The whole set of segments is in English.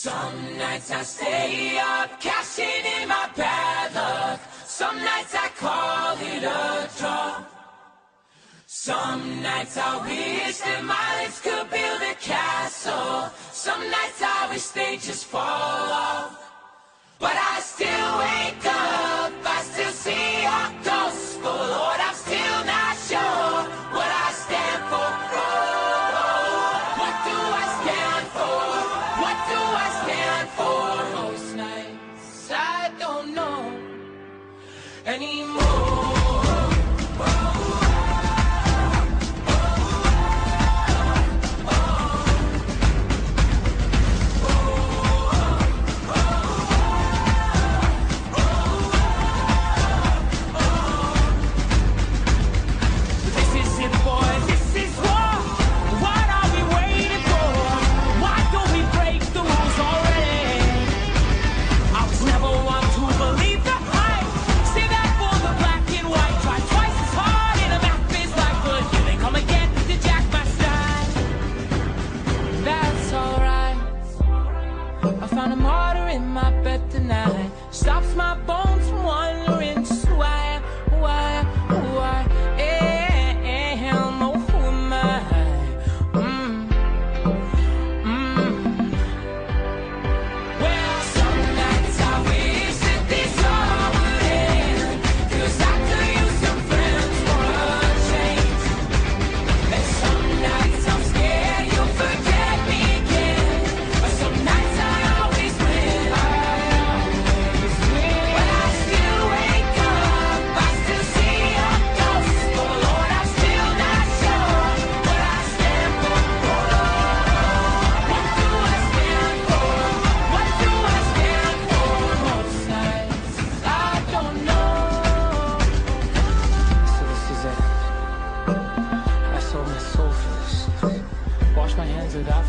Some nights I stay up, cashing in my bad luck. Some nights I call it a draw. Some nights I wish that my lips could build a castle. Some nights I wish they just fall off. But I still wake up, I still see your ghost. But Lord, I'm still not sure what I stand for. Oh, what do I stand for? What do I stand for? Most nights I don't know anymore. Stops my bones from wondering just why am, oh, who am I? Well, some nights I wish that this all would end, 'cause I could use some friends for a change. And some nights I'm scared you'll forget me again, but some nights I always win.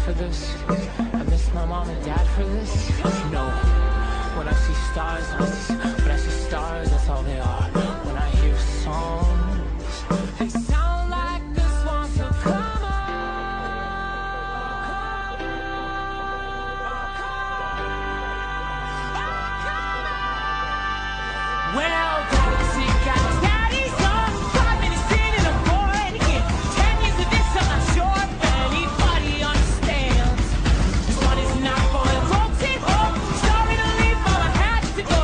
For this, I miss my mom and dad for this. No, when I see stars, when I see stars, that's all they are. When I hear songs, they sound like the swans will come on. Well, don't see guys, daddy's on 5 minutes in and I'm bored again. 10 years of this, I'm not sure if anybody understands. This one is not for the folks at home. Sorry to leave, but I had to go.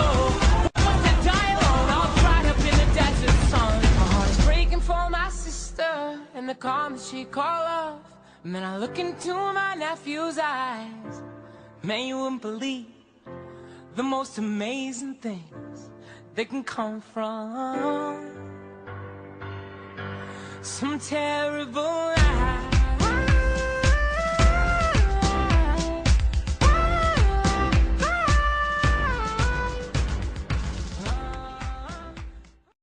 Once I die alone, I'll dried up in the desert sun. My heart is breaking for my sister and the calm that she called off. And then I look into my nephew's eyes. Man, you wouldn't believe the most amazing things they can come from some terrible